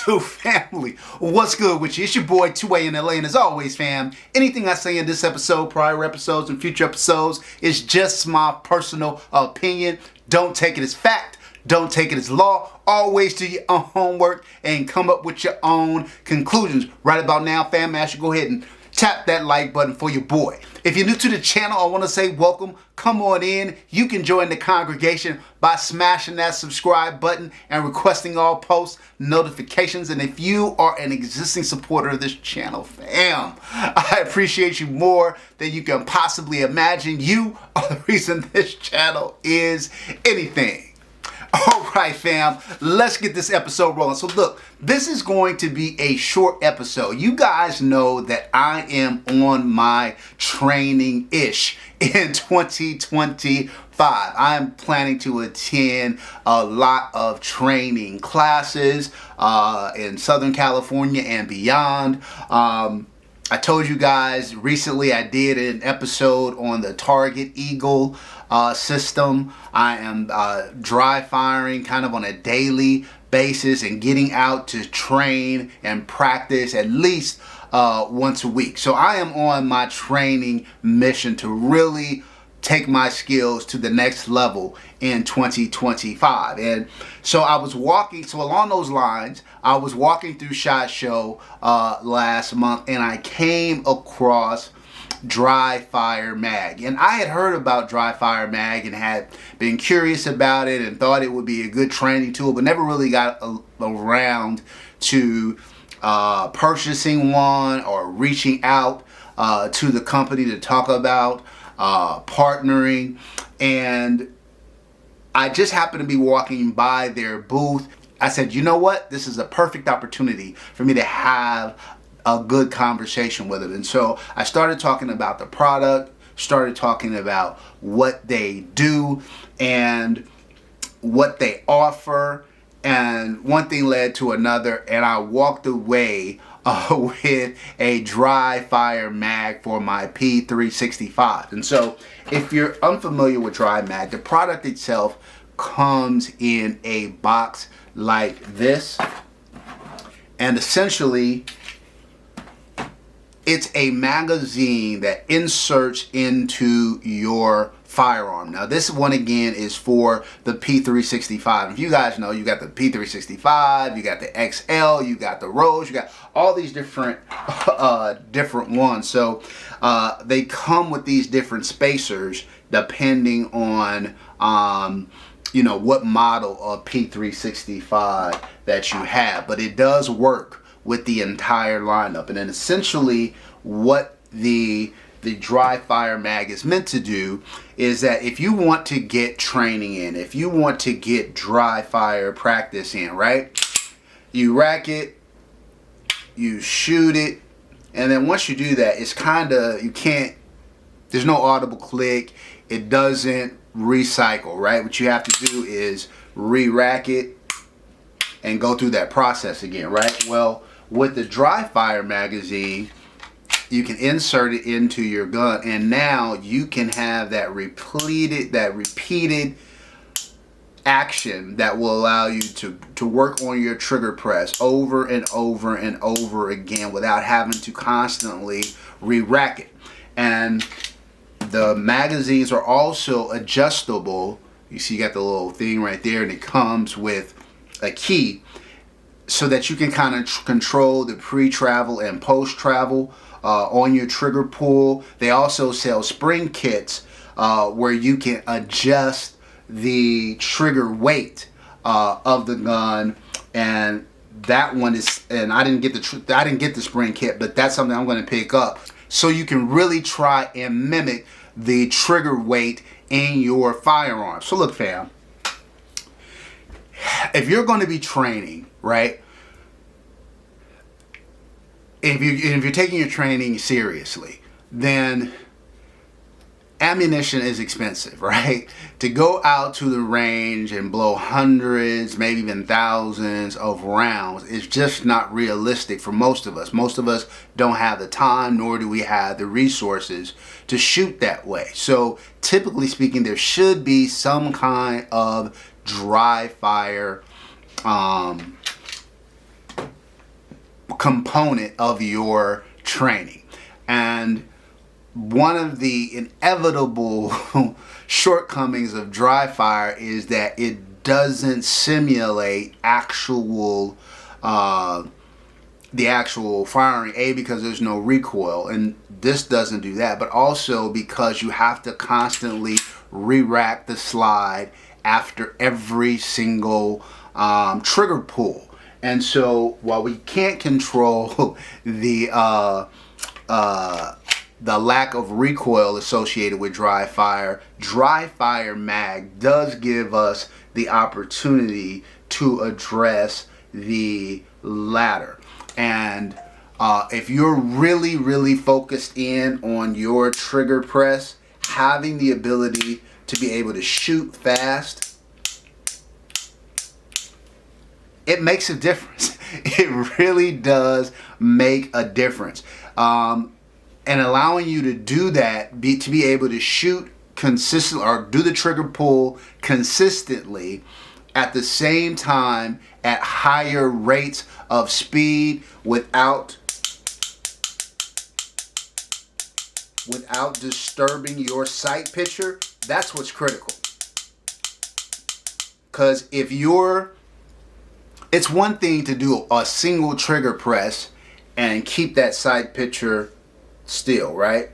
YouTube family, what's good with you? It's your boy 2A in LA, and as always, fam, anything I say in this episode, prior episodes, and future episodes is just my personal opinion. Don't take it as fact. Don't take it as law. Always do your own homework and come up with your own conclusions. Right about now, fam, I should go ahead and tap that like button for your boy. If you're new to the channel, I want to say welcome. Come on in. You can join the congregation by smashing that subscribe button and requesting all post notifications. And if you are an existing supporter of this channel, fam, I appreciate you more than you can possibly imagine. You are the reason this channel is anything. All right, fam, let's get this episode rolling. So look, this is going to be a short episode. You guys know that I am on my training-ish in 2025. I'm planning to attend a lot of training classes in Southern California and beyond. I told you guys recently I did an episode on the Target Eagle system. I am dry firing kind of on a daily basis and getting out to train and practice at least once a week. So I am on my training mission to really take my skills to the next level in 2025. And so I was walking, so along those lines, I was walking through SHOT Show last month, and I came across DryFire Mag. And I had heard about DryFire Mag and had been curious about it and thought it would be a good training tool, but never really got around to purchasing one or reaching out to the company to talk about partnering. And I just happened to be walking by their booth. I said, you know what? This is a perfect opportunity for me to have a good conversation with them. And so I started talking about the product, started talking about what they do and what they offer. And one thing led to another, and I walked away with a DryFire Mag for my P365. And so if you're unfamiliar with Dry Mag, the product itself comes in a box like this, and essentially it's a magazine that inserts into your firearm. Now this one again is for the P365. If you guys know, you got the P365, you got the XL, you got the Rose, you got all these different different ones. So they come with these different spacers depending on you know, what model of P365 that you have, but it does work with the entire lineup. And then essentially what the DryFire Mag is meant to do is that if you want to get training in, if you want to get dry fire practice in, right? You rack it, you shoot it, and then once you do that, it's kind of, there's no audible click, it doesn't recycle, right? What you have to do is re-rack it and go through that process again, right? Well, with the DryFire magazine, you can insert it into your gun, and now you can have that repeated action that will allow you to work on your trigger press over and over and over again without having to constantly re-rack it. And the magazines are also adjustable. You see, you got the little thing right there, and it comes with a key so that you can kind of control the pre-travel and post-travel on your trigger pull. They also sell spring kits where you can adjust the trigger weight of the gun, and that one is, and I didn't get the spring kit, but that's something I'm going to pick up, so you can really try and mimic the trigger weight in your firearm. So look, fam, if you're going to be training, right, if you're taking your training seriously, then ammunition is expensive, right? To go out to the range and blow hundreds, maybe even thousands of rounds is just not realistic for most of us. Most of us don't have the time, nor do we have the resources to shoot that way. So typically speaking, there should be some kind of dry fire component of your training. And one of the inevitable shortcomings of DryFire is that it doesn't simulate the actual firing, because there's no recoil, and this doesn't do that, but also because you have to constantly re-rack the slide after every single trigger pull. And so while we can't control the lack of recoil associated with DryFire Mag does give us the opportunity to address the latter. And if you're really focused in on your trigger press, having the ability to be able to shoot fast, it makes a difference. It really does make a difference. And allowing you to do that, to be able to shoot consistently or do the trigger pull consistently at the same time at higher rates of speed without disturbing your sight picture, that's what's critical. Because it's one thing to do a single trigger press and keep that sight picture still, right?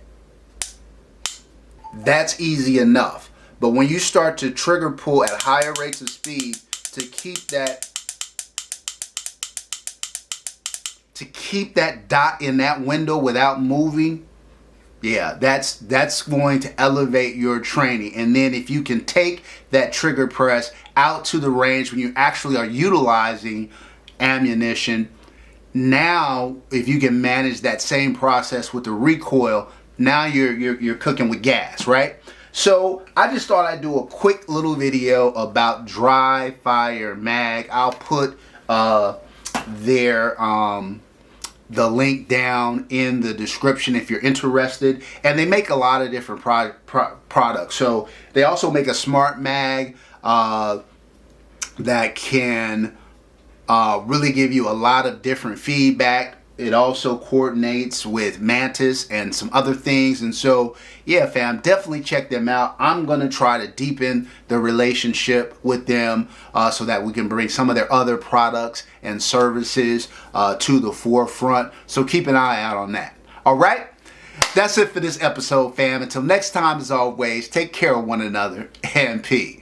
That's easy enough. But when you start to trigger pull at higher rates of speed to keep that dot in that window without moving, yeah, that's going to elevate your training. And then if you can take that trigger press out to the range when you actually are utilizing ammunition, now if you can manage that same process with the recoil, now you're cooking with gas, right? So I just thought I'd do a quick little video about DryFire Mag. I'll put the link down in the description if you're interested. And they make a lot of different products. So they also make a smart mag that can really give you a lot of different feedback. It also coordinates with Mantis and some other things. And so, yeah, fam, definitely check them out. I'm going to try to deepen the relationship with them so that we can bring some of their other products and services to the forefront. So keep an eye out on that. All right? That's it for this episode, fam. Until next time, as always, take care of one another and peace.